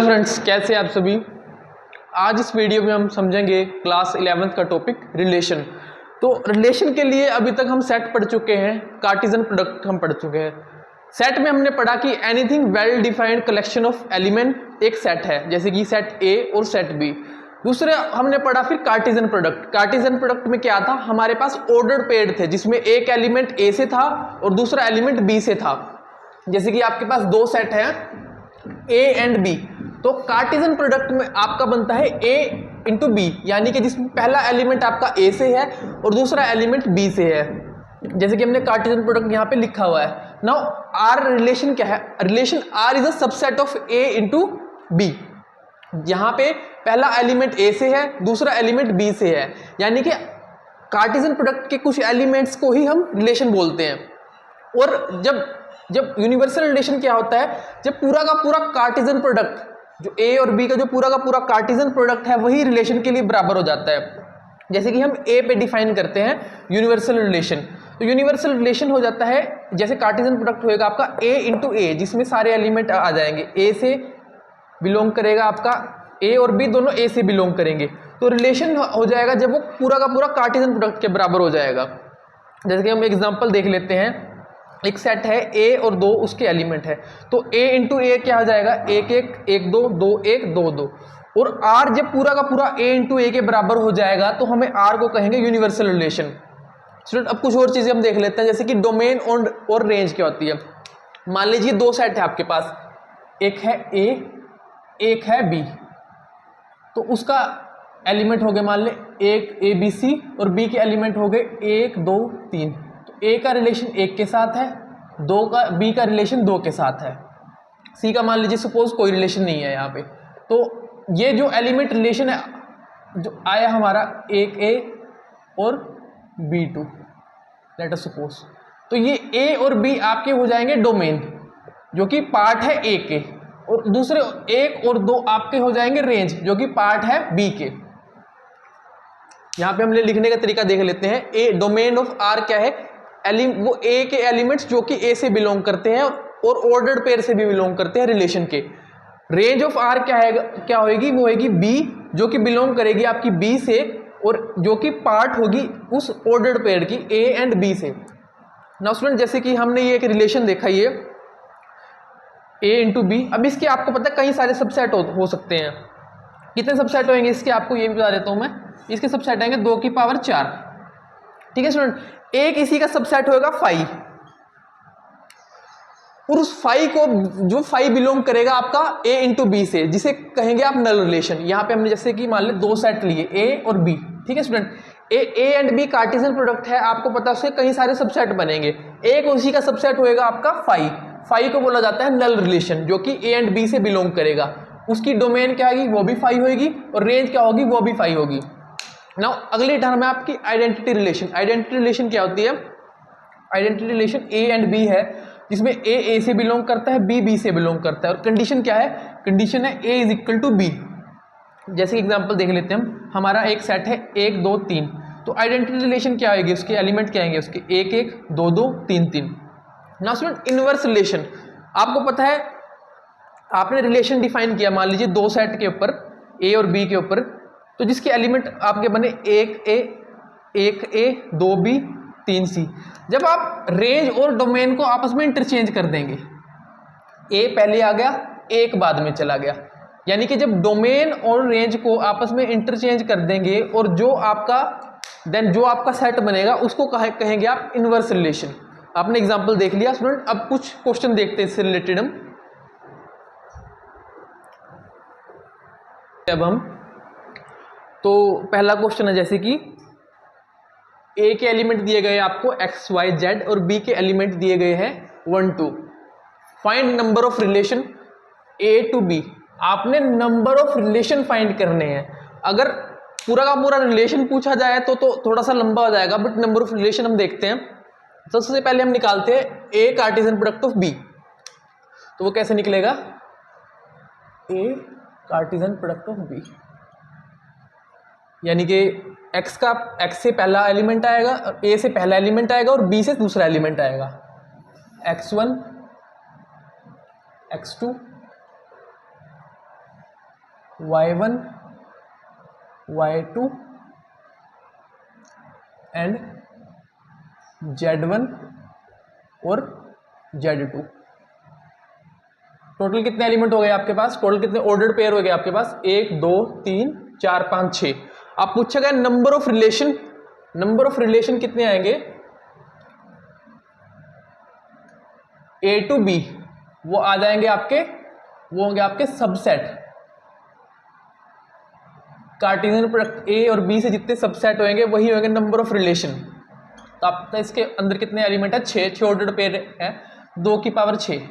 Friends, कैसे आप सभी। आज इस वीडियो में हम समझेंगे क्लास 11th का टॉपिक रिलेशन। तो रिलेशन के लिए अभी तक हम सेट पढ़ चुके हैं, कार्टेशियन प्रोडक्ट हम पढ़ चुके हैं। सेट में हमने पढ़ा कि anything well defined collection of element एक सेट है, जैसे कि सेट ए और सेट बी। दूसरे हमने पढ़ा फिर कार्टेशियन प्रोडक्ट। कार्टेशियन प्रोडक्ट में क्या था, हमारे पास ऑर्डर्ड पेयर थे जिसमें एक एलिमेंट ए से था और दूसरा एलिमेंट बी से था। जैसे कि आपके पास दो सेट हैं ए एंड बी, तो कार्टेशियन प्रोडक्ट में आपका बनता है ए इंटू बी, यानी कि जिसमें पहला एलिमेंट आपका ए से है और दूसरा एलिमेंट बी से है, जैसे कि हमने कार्टेशियन प्रोडक्ट यहां पे लिखा हुआ है। नाउ आर रिलेशन क्या है, relation R is a subset of A into B. यहां पे पहला एलिमेंट ए से है, दूसरा एलिमेंट बी से है, यानी कि कार्टेशियन प्रोडक्ट के कुछ एलिमेंट्स को ही हम रिलेशन बोलते हैं। और जब यूनिवर्सल रिलेशन क्या होता है, जब पूरा का पूरा कार्टेशियन प्रोडक्ट, जो ए और बी का जो पूरा का पूरा कार्टेशियन प्रोडक्ट है, वही रिलेशन के लिए बराबर हो जाता है। जैसे कि हम ए पे डिफाइन करते हैं यूनिवर्सल रिलेशन, तो यूनिवर्सल रिलेशन हो जाता है जैसे कार्टेशियन प्रोडक्ट होएगा आपका ए इंटू ए, जिसमें सारे एलिमेंट आ जाएंगे। ए से बिलोंग करेगा आपका, ए और बी दोनों ए से बिलोंग करेंगे, तो रिलेशन हो जाएगा जब वो पूरा का पूरा कार्टेशियन प्रोडक्ट के बराबर हो जाएगा। जैसे कि हम एग्जांपल देख लेते हैं, एक सेट है ए और दो उसके एलिमेंट है, तो ए इंटू ए क्या हो जाएगा, एक एक, एक दो, दो एक, दो दो। और आर जब पूरा का पूरा ए इंटू ए के बराबर हो जाएगा तो हमें आर को कहेंगे यूनिवर्सल रिलेशन। स्टूडेंट अब कुछ और चीजें हम देख लेते हैं, जैसे कि डोमेन और रेंज क्या होती है। मान लीजिए दो सेट है आपके पास, एक है ए एक है बी, तो उसका एलिमेंट हो गए मान ले एक ए बी सी और बी के एलिमेंट हो गए एक दो तीन। ए का रिलेशन एक के साथ है, दो का बी का रिलेशन दो के साथ है, सी का मान लीजिए सपोज कोई रिलेशन नहीं है यहाँ पे। तो ये जो एलिमेंट रिलेशन है जो आया हमारा एक ए और B two, let us suppose, तो ये ए और बी आपके हो जाएंगे डोमेन, जो कि पार्ट है ए के, और दूसरे एक और दो आपके हो जाएंगे रेंज, जो कि पार्ट है बी के। यहां पे हमने लिखने का तरीका देख लेते हैं। ए डोमेन ऑफ आर क्या है, वो ए के एलिमेंट्स जो कि ए से बिलोंग करते हैं और ऑर्डर्ड पेयर से भी बिलोंग करते हैं रिलेशन के। रेंज ऑफ आर क्या है, क्या होगी, वो होगी बी, जो कि बिलोंग करेगी आपकी बी से और जो कि पार्ट होगी उस ऑर्डर्ड पेयर की ए एंड बी से। नाउ स्टूडेंट, जैसे कि हमने ये एक रिलेशन देखा, ये ए इंटू बी। अब इसके आपको पता है कई सारे सबसेट हो सकते हैं। कितने सबसेट होंगे इसके आपको ये भी बता देता हूं मैं। इसके सबसेट आएंगे 2 की पावर 4। ठीक है स्टूडेंट, एक इसी का सबसेट होगा 5, और उस 5 को जो 5 बिलोंग करेगा आपका ए इंटू बी से, जिसे कहेंगे आप नल रिलेशन। यहां पे हमने जैसे कि मान ले दो सेट लिए ए और बी, ठीक है student, A and B Cartesian product है, आपको पता है उसके कई सारे सबसेट बनेंगे। एक उसी का सबसेट होएगा आपका 5 को बोला जाता है नल रिलेशन, जो कि ए एंड बी से बिलोंग करेगा। उसकी डोमेन क्या होगी, वो भी 5 होगी, और रेंज क्या होगी, वो भी 5 होगी। नाउ अगली टर्म है आपकी आइडेंटिटी रिलेशन। आइडेंटिटी रिलेशन क्या होती है, identity relation A and B है, जिसमें ए से बिलोंग करता है, बी से बिलोंग करता है, और कंडीशन क्या है, कंडीशन है ए इज इक्वल टू बी। जैसे एग्जांपल देख लेते हैं हम, हमारा एक सेट है 1 2 3, तो आइडेंटिटी रिलेशन क्या आएगी, उसके एलिमेंट क्या आएंगे, उसके 1 1 2 2 3 3। नाउ स्टूडेंट इनवर्स रिलेशन, आपको पता है आपने रिलेशन डिफाइन किया, मान लीजिए दो सेट के ऊपर ए और बी के ऊपर, तो जिसके एलिमेंट आपके बने 1 ए 2 बी 3 सी। जब आप रेंज और डोमेन को आपस में इंटरचेंज कर देंगे, ए पहले आ गया, एक बाद में चला गया, यानी कि जब डोमेन और रेंज को आपस में इंटरचेंज कर देंगे और जो आपका सेट बनेगा उसको कहेंगे आप इनवर्स रिलेशन। आपने एग्जांपल देख लिया स्टूडेंट। अब कुछ क्वेश्चन देखते हैं इससे रिलेटेड हम। तो पहला क्वेश्चन है, जैसे कि ए के एलिमेंट दिए गए आपको एक्स वाई जेड और बी के एलिमेंट दिए गए हैं 1 2। Find number of relation A to B. आपने नंबर ऑफ रिलेशन फाइंड करने हैं। अगर पूरा का पूरा रिलेशन पूछा जाए तो थोड़ा सा लंबा हो जाएगा, बट नंबर ऑफ रिलेशन हम देखते हैं। सबसे पहले हम निकालते हैं ए कार्टेशियन प्रोडक्ट ऑफ बी, तो वो कैसे निकलेगा, ए कार्टेशियन प्रोडक्ट ऑफ बी, यानी कि एक्स से पहला एलिमेंट आएगा, ए से पहला एलिमेंट आएगा और बी से दूसरा एलिमेंट आएगा, x1 x2 y1 y2 and z1 और z2। टोटल कितने एलिमेंट हो गए आपके पास, टोटल कितने ऑर्डर्ड पेयर हो गए आपके पास, 1 2 3 4 5 6। आप पूछा गया number of relation, number of relation कितने आएंगे, ए टू बी वो आ जाएंगे आपके, वो होंगे आपके सबसेट। कार्टेशियन प्रोडक्ट ए और बी से जितने सबसेट होंगे वही होंगे नंबर ऑफ रिलेशन। तो आपका इसके अंदर कितने एलिमेंट है, 6 ऑर्डर्ड पेयर है, 2 की पावर 6।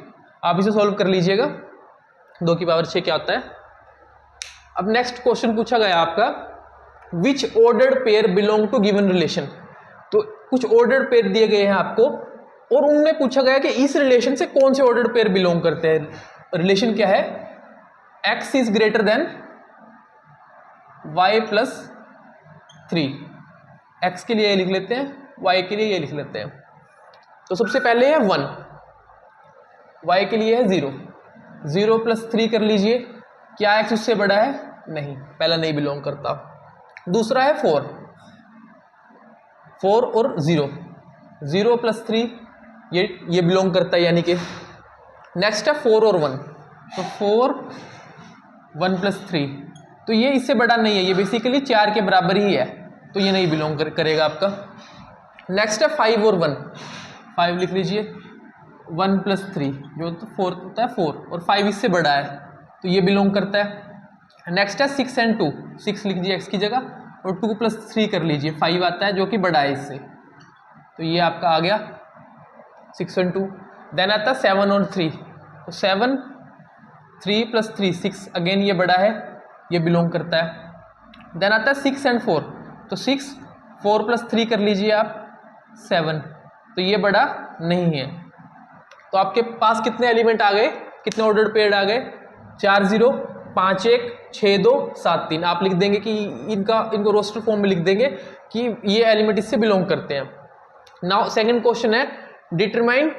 आप इसे सॉल्व कर लीजिएगा, 2 की पावर 6 क्या होता है। अब नेक्स्ट क्वेश्चन पूछा गया आपका, which ordered pair belong to given relation. तो कुछ ऑर्डर्ड पेयर दिए गए हैं आपको और उनमें पूछा गया कि इस रिलेशन से कौन से ऑर्डर्ड पेयर बिलोंग करते हैं। रिलेशन क्या है, x is greater than y plus 3। x के लिए ये लिख लेते हैं, y के लिए ये लिख लेते हैं। तो सबसे पहले है 1, y के लिए है 0, 0 प्लस 3 कर लीजिए, क्या x उससे बड़ा है, नहीं, पहला नहीं बिलोंग करता। दूसरा है 4, 4 और 0, 0 प्लस 3 ये बिलोंग करता है, यानी कि नेक्स्ट है 4 और 1, तो 4 1 प्लस 3, तो ये इससे बड़ा नहीं है, ये बेसिकली 4 के बराबर ही है, तो ये नहीं बिलोंग करेगा आपका। नेक्स्ट है 5 और 1, 5 लिख लीजिए, 1 प्लस 3 जो तो 4 होता है 4, और 5 इससे बड़ा है तो ये बिलोंग करता है। नेक्स्ट है 6 एंड 2, 6 लिख दीजिए x की जगह, और 2 प्लस 3 कर लीजिए, 5 आता है जो कि बड़ा है इससे, तो ये आपका आ गया 6 एंड 2। देन आता है 7 और 3, तो 7 3 प्लस 3 6, अगेन ये बड़ा है, ये बिलोंग करता है। देन आता है 6 एंड 4, तो 6 4 प्लस 3 कर लीजिए आप 7, तो ये बड़ा नहीं है। तो आपके पास कितने एलिमेंट आ गए, कितने ऑर्डर्ड पेयर आ गए, 4 0 5 1 6 2 7 3। आप लिख देंगे कि इनको रोस्टर फॉर्म में लिख देंगे कि ये एलिमेंट इससे बिलोंग करते हैं। नाउ सेकंड क्वेश्चन है, डिटरमाइन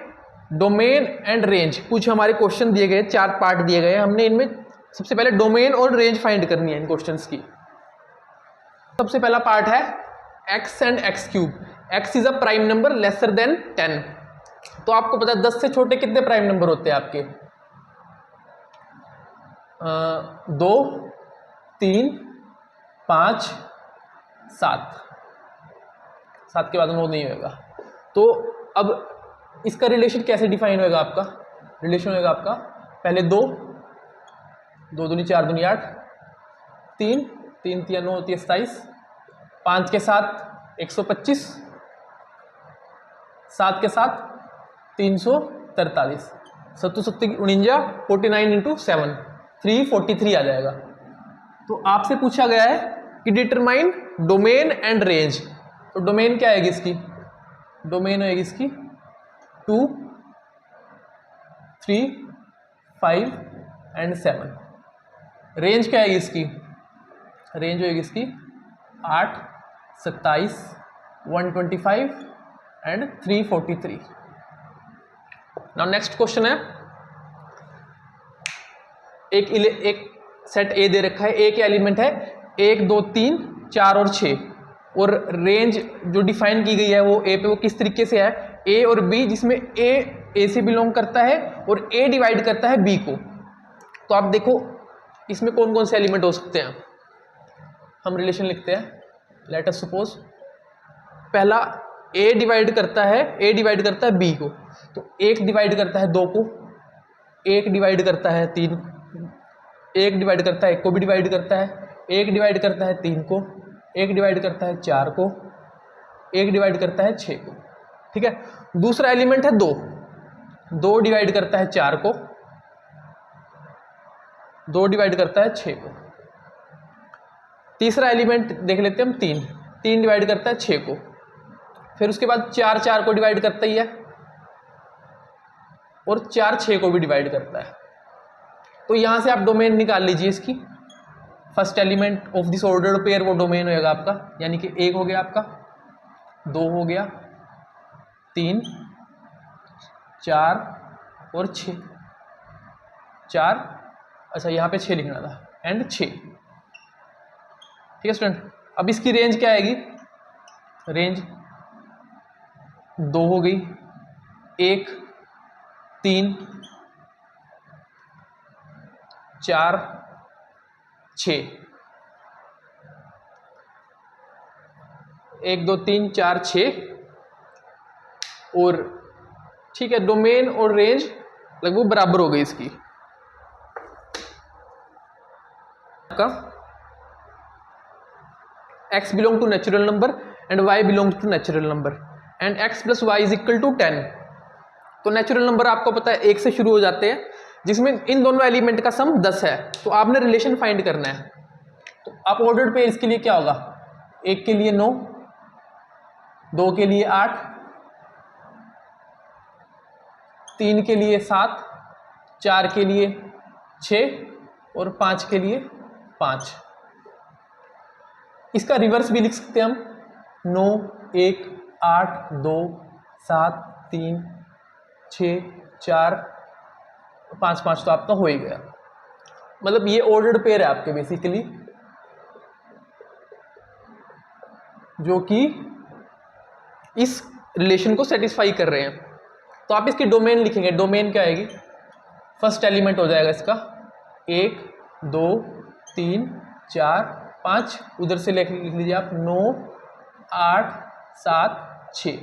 डोमेन एंड रेंज। कुछ हमारे क्वेश्चन दिए गए, 4 पार्ट दिए गए, हमने इनमें सबसे पहले डोमेन और रेंज फाइंड करनी है इन क्वेश्चंस की। सबसे पहला पार्ट है x and x cube. x is a prime number lesser than 10। तो आपको पता है 10 से छोटे कितने प्राइम नंबर होते हैं आपके, 2 3 5 7, 7 के बाद वो नहीं होगा। तो अब इसका रिलेशन कैसे डिफाइन होगा, आपका रिलेशन होगा आपका पहले 2 2 दूनी 4 दूनी 8, 3 3 3 9 होती है 27, 5 के साथ 125, 7 के साथ 343, 7 7 49, 49 इंटू 7 343 आ जाएगा। तो आपसे पूछा गया है कि डिटरमाइन डोमेन एंड रेंज। तो डोमेन क्या आएगी इसकी, डोमेन होगी इसकी 2 3 5 एंड 7। रेंज क्या आएगी इसकी, रेंज होगी इसकी 8 27 125 एंड 343। नाउ नेक्स्ट क्वेश्चन है, एक सेट ए दे रखा है, ए के एलिमेंट है 1 2 3 4 और 6, और रेंज जो डिफाइन की गई है वो ए पे वो किस तरीके से है, ए और बी, जिसमें ए से बिलोंग करता है और ए डिवाइड करता है बी को। तो आप देखो इसमें कौन कौन से एलिमेंट हो सकते हैं। हम रिलेशन लिखते हैं, लेट अस सपोज पहला ए डिवाइड करता है बी को, तो 1 डिवाइड करता है 2 को, 1 डिवाइड करता है 3, 1 डिवाइड करता है 1 को भी डिवाइड करता है, 1 डिवाइड करता है 3 को, 1 डिवाइड करता है 4 को, 1 डिवाइड करता है 6 को। ठीक है, दूसरा एलिमेंट है 2, 2 डिवाइड करता है 4 को, 2 डिवाइड करता है 6 को। तीसरा एलिमेंट देख लेते हैं हम 3, 3 डिवाइड करता है 6 को, फिर उसके बाद 4 4 को डिवाइड करता ही है, और 4 6 को भी डिवाइड करता है। तो यहां से आप डोमेन निकाल लीजिए इसकी, first element of this ordered pair वो डोमेन होगा आपका, यानी कि 1 हो गया आपका, 2 हो गया, 3 4 और 6, 4, अच्छा यहाँ पे 6 लिखना था, एंड 6। ठीक है स्टूडेंट, अब इसकी रेंज क्या आएगी? रेंज 2 हो गई, 1 3 4 6, 1 2 3 4 6। और ठीक है, डोमेन और रेंज लगभग बराबर हो गई इसकी। आपका x belong to natural number and y belongs to natural number and x plus Y is equal to 10। तो नेचुरल नंबर आपको पता है 1 से शुरू हो जाते हैं, जिसमें इन दोनों एलिमेंट का सम 10 है। तो आपने रिलेशन फाइंड करना है। तो आप ऑर्डर्ड पे इसके लिए क्या होगा? 1 के लिए 9, 2 के लिए 8, 3 के लिए 7, 4 के लिए 6 और 5 के लिए 5। इसका रिवर्स भी लिख सकते हैं हम, 9 1 8 2 7 3 6 4 5 5 तो आपका हो ही गया। मतलब ये ऑर्डर्ड पेयर है आपके बेसिकली, जो कि इस रिलेशन को सेटिस्फाई कर रहे हैं। तो आप इसकी डोमेन लिखेंगे। डोमेन क्या आएगी? फर्स्ट एलिमेंट हो जाएगा इसका 1 2 3 4 5, उधर से लिख लीजिए आप 9 8 7 6।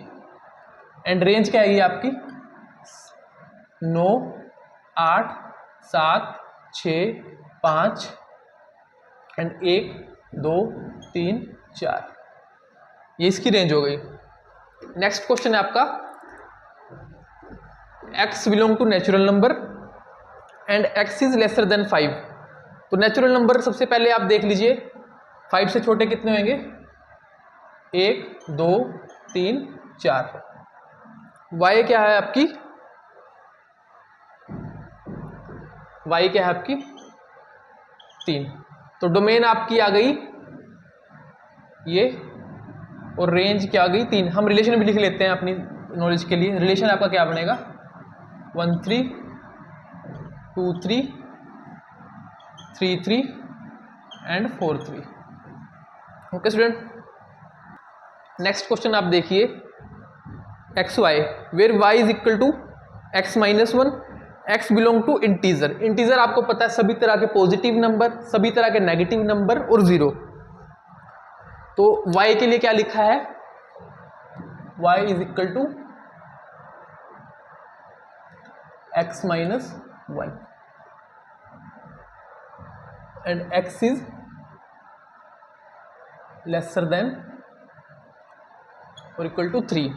एंड रेंज क्या आएगी आपकी? 9 8 7 6 5 एंड 1 2 3 4। ये इसकी रेंज हो गई। नेक्स्ट क्वेश्चन है आपका, x belong to natural number and x is lesser than 5। तो नेचुरल नंबर सबसे पहले आप देख लीजिए, 5 से छोटे कितने होंगे? 1 2 3 4। y क्या है आपकी? y क्या है आपकी? 3। तो डोमेन आपकी आ गई ये, और रेंज क्या आ गई? 3। हम रिलेशन भी लिख लेते हैं अपनी नॉलेज के लिए। रिलेशन आपका क्या बनेगा? 1 3 2 3 3 3 and 4 3। Okay student, next question आप देखिए, X Y where Y is equal to X minus 1, X belong to integer. Integer आपको पता है सभी तरह के पॉजिटिव नंबर, सभी तरह के नेगेटिव नंबर और 0। तो y के लिए क्या लिखा है? y is equal to X minus 1 and x is lesser than और इक्वल टू 3।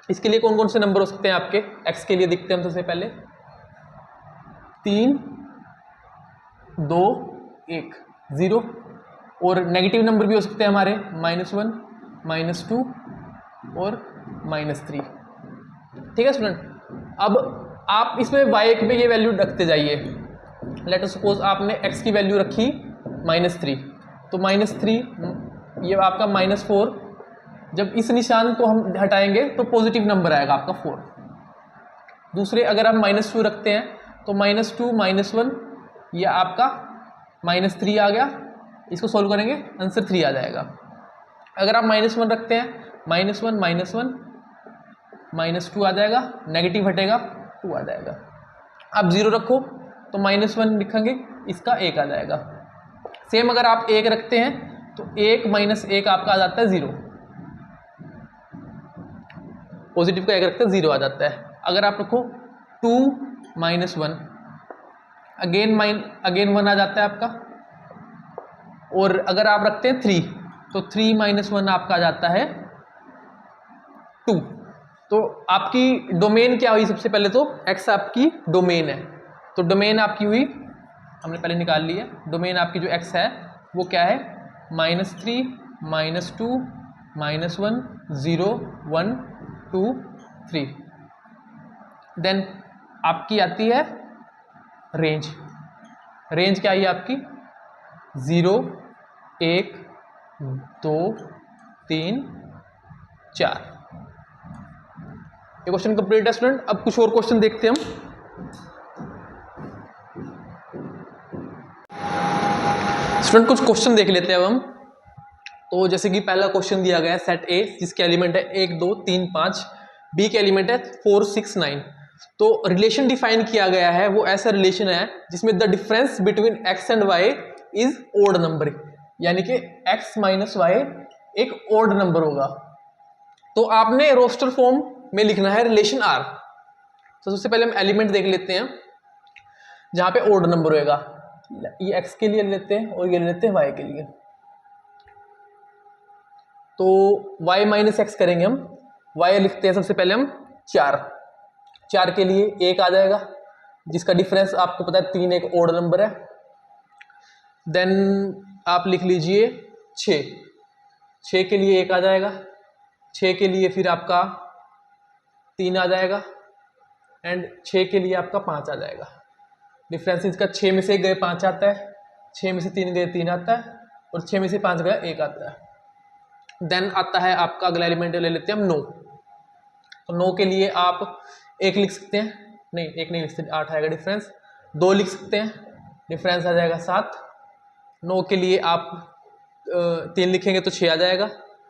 इसके लिए कौन कौन से नंबर हो सकते हैं आपके? x के लिए दिखते हैं हम सबसे पहले, 3 2 1 0। और नेगेटिव नंबर भी हो सकते हैं हमारे, -1 -2 और -3। ठीक है स्टूडेंट, अब आप इसमें y में ये वैल्यू रखते जाइए। लेट अस सपोज आपने x की वैल्यू रखी -3, तो -3 ये आपका -4। जब इस निशान को हम हटाएंगे तो पॉजिटिव नंबर आएगा आपका 4। दूसरे अगर आप -2 रखते हैं तो -2 -1 ये आपका -3 आ गया। इसको सोल्व करेंगे आंसर 3 आ जाएगा। अगर आप -1 रखते हैं, -1 -1 -2 आ जाएगा, नेगेटिव हटेगा 2 आ जाएगा। आप 0 रखो तो -1 लिखेंगे, इसका 1 आ जाएगा। सेम अगर आप 1 रखते हैं तो 1 -1 आपका आ जाता है 0। पॉजिटिव का 1 रखते हैं 0 आ जाता है। अगर आप रखो 2 -1 अगेन 1 आ जाता है आपका। और अगर आप रखते हैं 3 तो 3 -1 आपका आ जाता है 2। तो आपकी डोमेन क्या हुई? सबसे पहले तो x आपकी डोमेन है, तो डोमेन आपकी हुई, हमने पहले निकाल ली है। डोमेन आपकी जो x है वो क्या है? -3 -2 -1 0 1 2 3। देन आपकी आती है रेंज। रेंज क्या आई आपकी? 0 1 2 3 4। ये क्वेश्चन कंप्लीट है स्टूडेंट। अब कुछ और क्वेश्चन देखते हैं हम। स्टूडेंट कुछ क्वेश्चन देख लेते हैं अब हम। तो जैसे कि पहला क्वेश्चन दिया गया है सेट ए, जिसके एलिमेंट है 1 2 3 5, बी के एलिमेंट है 4 6 9। तो रिलेशन डिफाइन किया गया है, वो ऐसा रिलेशन है जिसमें the difference between X and Y is odd number, यानी कि एक्स माइनस वाई एक ओड नंबर होगा। तो आपने रोस्टर फॉर्म में लिखना है रिलेशन आर। तो सबसे पहले हम एलिमेंट देख लेते हैं जहां पे ओड नंबर होएगा। ये एक्स के लिए लेते हैं और ये लेते हैं वाई के लिए। तो y माइनस एक्स करेंगे हम। y लिखते हैं सबसे पहले हम 4 के लिए 1 आ जाएगा, जिसका डिफरेंस आपको पता है 3 एक ओड नंबर है। देन आप लिख लीजिए 6 के लिए 1 आ जाएगा, 6 के लिए फिर आपका 3 आ जाएगा, एंड 6 के लिए आपका 5 आ जाएगा। डिफरेंस इसका 6 में से 1 गए 5 आता है, 6 में से 3 गए 3 आता है, और 6 में से 5 गया 1 आता है। देन आता है आपका अगला एलिमेंट ले लेते हैं हम 9। तो 9 के लिए आप 1 लिख सकते हैं, नहीं 1 नहीं लिख सकते, 8 आएगा डिफरेंस। 2 लिख सकते हैं, डिफरेंस आ जाएगा 7। 9 के लिए आप 3 लिखेंगे तो 6 आ जाएगा।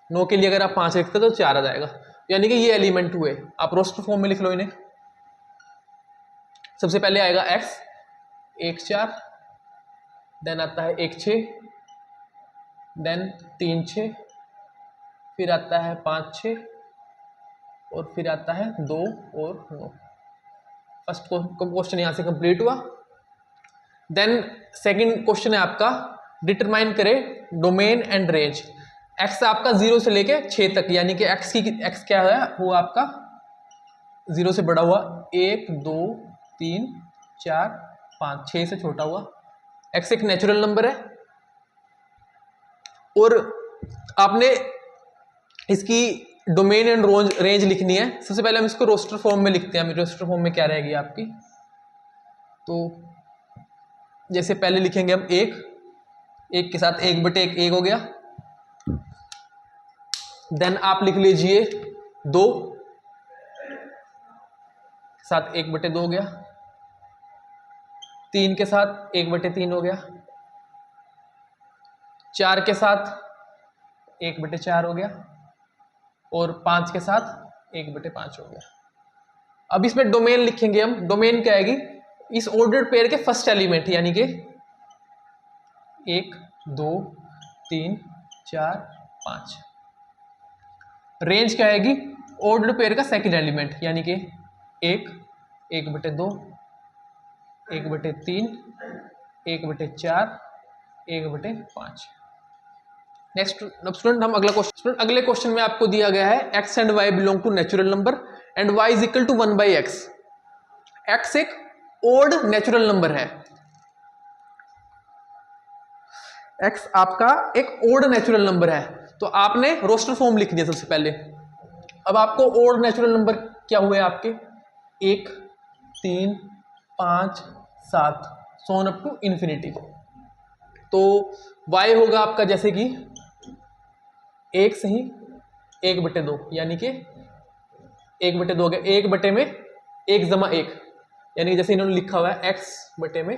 9 के लिए अगर आप 5 लिखते तो 4 आ जाएगा। यानी कि ये एलिमेंट हुए। आप रोस्टर फॉर्म में लिख लो इन्हें। सबसे पहले आएगा x 1 4, देन आता है 1 6, देन 3 6, फिर आता है 5 6, और फिर आता है 2 और 9। फर्स्ट क्वेश्चन यहाँ से कंप्लीट हुआ। देन सेकंड क्वेश्चन है आपका, डिटरमाइन करे डोमेन एंड रेंज। x आपका 0 से लेके 6 तक, यानी कि x क्या है वो आपका 0 से बड़ा हुआ 1 2 3 4 5, 6 से छोटा हुआ। x एक नेचुरल नंबर है, और आपने इसकी डोमेन एंड रेंज लिखनी है। सबसे पहले हम इसको रोस्टर फॉर्म में लिखते हैं। रोस्टर फॉर्म में क्या रहेगी आपकी, तो जैसे पहले लिखेंगे हम 1 के साथ 1/1 हो गया। देन आप लिख लीजिए 2 के साथ 1/2 हो गया। 3 के साथ 1/3 हो गया। 4 के साथ 1/4 हो गया, और 5 के साथ 1/5 हो गया। अब इसमें डोमेन लिखेंगे हम। डोमेन क्या आएगी, इस ऑर्डर्ड पेयर के फर्स्ट एलिमेंट, यानी कि 1 2 3 4 5। रेंज क्या आएगी, ऑर्डर्ड पेयर का सेकंड एलिमेंट, यानी कि 1 1/2 1/3 1/4 1/5। नेक्स्ट स्टूडेंट हम अगला क्वेश्चन, अगले क्वेश्चन में आपको दिया गया है x and y belong to natural number and y is equal to 1/x। x एक ओड नेचुरल नंबर है। x आपका एक ओड नेचुरल नंबर है, तो आपने रोस्टर फॉर्म लिखनी है सबसे पहले। अब आपको ओड नेचुरल नंबर क्या हुए आपके 1 3 5 7 so on up to infinity. तो y होगा आपका जैसे कि 1 से ही 1/2, यानी कि 1/2 हो गया। 1 में 1 जमा 1, यानी कि जैसे इन्होंने लिखा हुआ है x बटे में,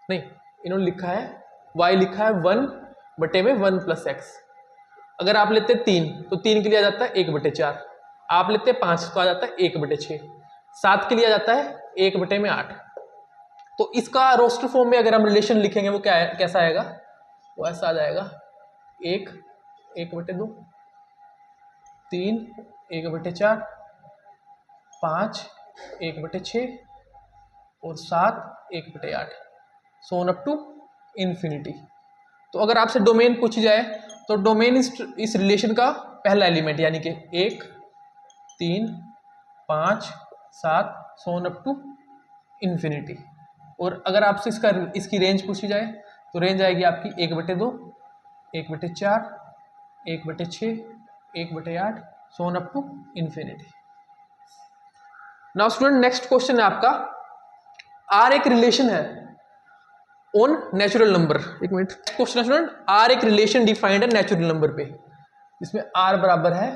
नहीं इन्होंने लिखा है y लिखा है 1/1 प्लस x। अगर आप लेते 3 तो 3 के लिए आ जाता है 1/4। आप लेते 5 तो आ जाता है 1/6। 7 के लिए आ जाता है 1/8। तो इसका रोस्टर फॉर्म में अगर हम रिलेशन लिखेंगे वो क्या है, कैसा आएगा, वो ऐसा आ जाएगा 1 1/2 3 1/4 5 1/6 और 7 1/8 so on up to infinity. तो अगर आपसे डोमेन पूछी जाए तो डोमेन इस रिलेशन का पहला एलिमेंट, यानी कि 1 3 5 7 so on up to infinity. और अगर आपसे इसकी रेंज पूछी जाए तो रेंज आएगी आपकी 1/2 1/4 1/6 1/8 so on up to infinity. Now student next question है आपका, आर एक रिलेशन है ऑन नेचुरल नंबर। एक मिनट, क्वेश्चन है स्टूडेंट, आर एक रिलेशन डिफाइंड है नेचुरल नंबर पे, जिसमें आर बराबर है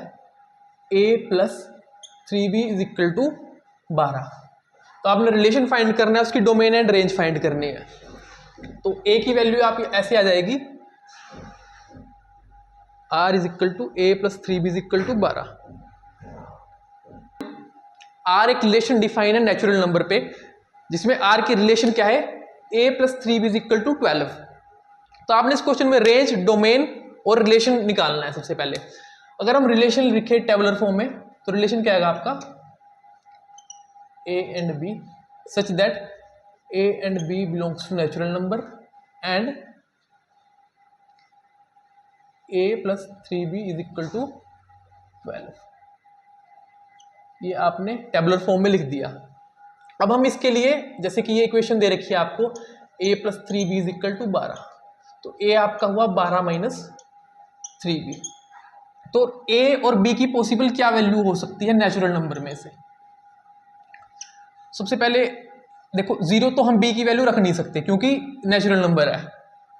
a + 3b is equal to 12। तो आपने रिलेशन फाइंड करना है, उसकी डोमेन एंड रेंज फाइंड करनी है। तो ए की वैल्यू आप ऐसे आ जाएगी, r is equal to A plus 3b is equal to 12। r एक रिलेशन डिफाइन है नेचुरल नंबर पे, जिसमें r की रिलेशन क्या है, a plus 3b is equal to 12। तो आपने इस क्वेश्चन में रेंज, डोमेन और रिलेशन निकालना है। सबसे पहले अगर हम रिलेशन लिखे टेबुलर फॉर्म में, तो रिलेशन क्या आएगा आपका, a and b such that a and b belongs to natural number and a plus 3b is equal to 12। ये आपने टेबुलर फॉर्म में लिख दिया। अब हम इसके लिए, जैसे कि ये इक्वेशन दे रखी है आपको, a plus 3b is equal to 12, तो a आपका हुआ 12 माइनस 3b। तो a और b की पॉसिबल क्या वैल्यू हो सकती है नेचुरल नंबर में से। सबसे पहले देखो, 0 तो हम b की वैल्यू रख नहीं सकते क्योंकि नेचुरल नंबर है।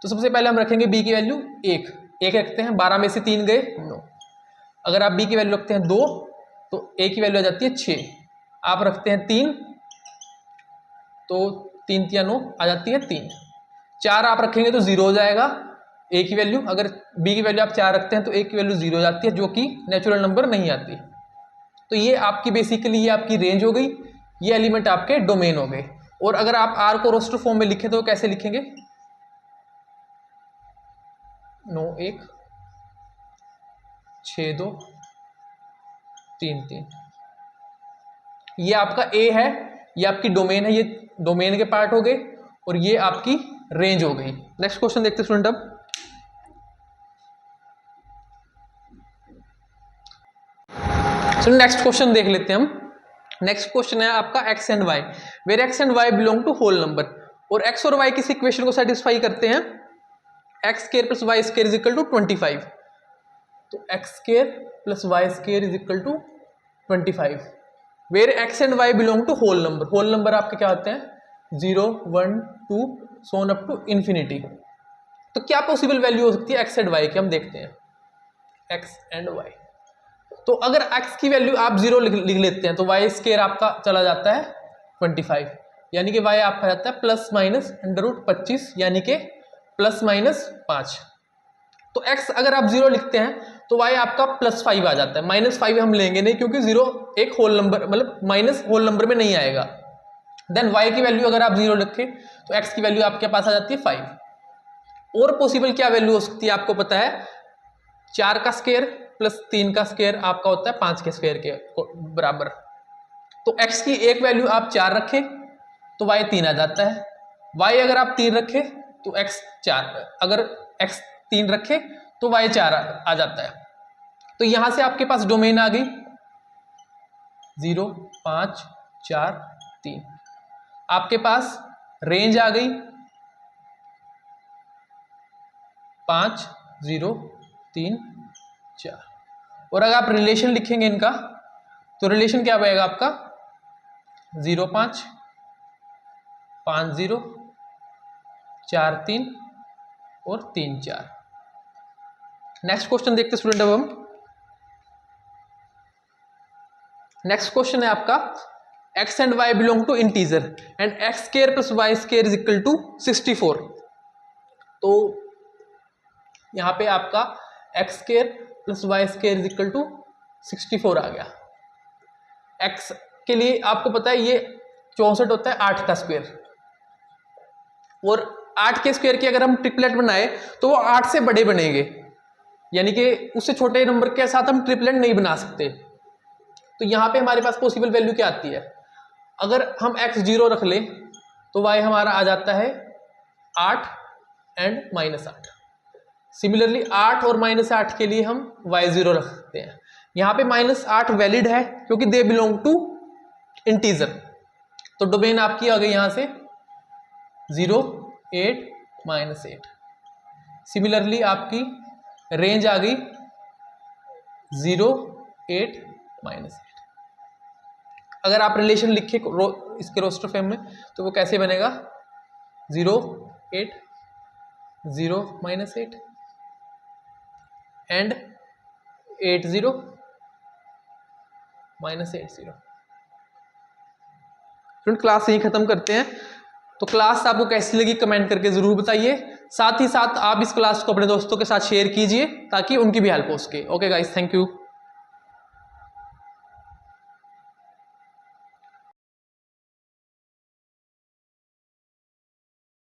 तो सबसे पहले हम रखेंगे b की वैल्यू 1 रखते हैं, 12 में से 3 गए 9। अगर आप b की वैल्यू रखते हैं 2, तो a की वैल्यू आ जाती है 6। आप रखते हैं 3, तो 3 या 9 आ जाती है 3। 4 आप रखेंगे तो 0 हो जाएगा a की वैल्यू। अगर b की वैल्यू आप 4 रखते हैं तो a की वैल्यू 0 हो जाती है, जो कि नेचुरल नंबर नहीं आती। तो ये आपकी बेसिकली ये आपकी रेंज हो गई, ये एलिमेंट आपके डोमेन हो गए। और अगर आप r को रोस्टर फॉर्म में लिखें तो कैसे लिखेंगे, 9 1 6 2 3 3। ये आपका a है, ये आपकी डोमेन है, ये डोमेन के पार्ट हो गए और ये आपकी रेंज हो गई। नेक्स्ट क्वेश्चन देखते हैं स्टूडेंट। अब चलो नेक्स्ट क्वेश्चन देख लेते हैं हम। नेक्स्ट क्वेश्चन है आपका x and y, where x and y belong to whole number. और x और y किस इक्वेशन को सेटिस्फाई करते हैं, X square plus Y square is equal to 25। तो X square plus Y square is equal to 25, where X and Y belong to whole number. Whole number आपके क्या होते हैं, 0 1 2 so on up to infinity. तो क्या possible value हो सकती है एक्स एंड वाई की, हम देखते हैं एक्स एंड वाई। तो अगर x की वैल्यू आप 0 लिख लेते हैं तो y स्क्वायर आपका चला जाता है 25, यानी कि y आपका जाता है प्लस माइनस √25, यानी कि प्लस माइनस 5। तो x अगर आप 0 लिखते हैं तो y आपका +5 आ जाता है। -5 हम लेंगे नहीं क्योंकि 0 एक होल नंबर, मतलब माइनस होल नंबर में नहीं आएगा। देन y की वैल्यू अगर आप 0 रखें तो x की वैल्यू आपके पास आ जाती है 5। और पॉसिबल क्या वैल्यू हो सकती है आपको पता है, 4 का स्क्वायर प्लस 3 का स्क्वायर आपका होता है 5 के स्क्वायर के बराबर। तो x की एक वैल्यू आप 4 रखें तो y 3 आ जाता है, y अगर आप 3 रखें तो x 4, अगर x 3 रखें तो y 4 आ जाता है। तो यहां से आपके पास डोमेन आ गई 0 5 4 3, आपके पास रेंज आ गई 5 0 3 4। और अगर आप रिलेशन लिखेंगे इनका तो रिलेशन क्या बनेगा आपका, 0 5 5 0 4 3 और 3 4। नेक्स्ट क्वेश्चन देखते स्टूडेंट। अब हम नेक्स्ट क्वेश्चन है आपका, x and y belong to integer and X square plus Y square is equal to 64। तो यहां पे आपका X square plus Y square is equal to 64 आ गया। x के लिए आपको पता है ये 64 होता है 8 का स्क्वायर, और 8 के स्क्वायर की अगर हम ट्रिपलेट बनाए तो वो 8 से बड़े बनेंगे, यानी कि उससे छोटे नंबर के साथ हम ट्रिपलेट नहीं बना सकते। तो यहां पे हमारे पास पॉसिबल वैल्यू क्या आती है, अगर हम x 0 रख ले तो y हमारा आ जाता है 8 एंड -8। सिमिलरली 8 और -8 के लिए हम y 0 रख सकते हैं। यहाँ पे -8 वैलिड है क्योंकि दे बिलोंग टू इंटीजर। तो डोमेन आपकी आ गई यहां से 0 8 -8। सिमिलरली आपकी रेंज आ गई 0 8 -8। अगर आप रिलेशन लिखे इसके रोस्टर फॉर्म में तो वो कैसे बनेगा, 0 8 0 -8 एंड 8 0 -8 0। फ्रेंड क्लास यही खत्म करते हैं। तो क्लास आपको कैसी लगी कमेंट करके ज़रूर बताइए। साथ ही साथ आप इस क्लास को अपने दोस्तों के साथ शेयर कीजिए ताकि उनकी भी हेल्प हो सके। Okay guys, thank you.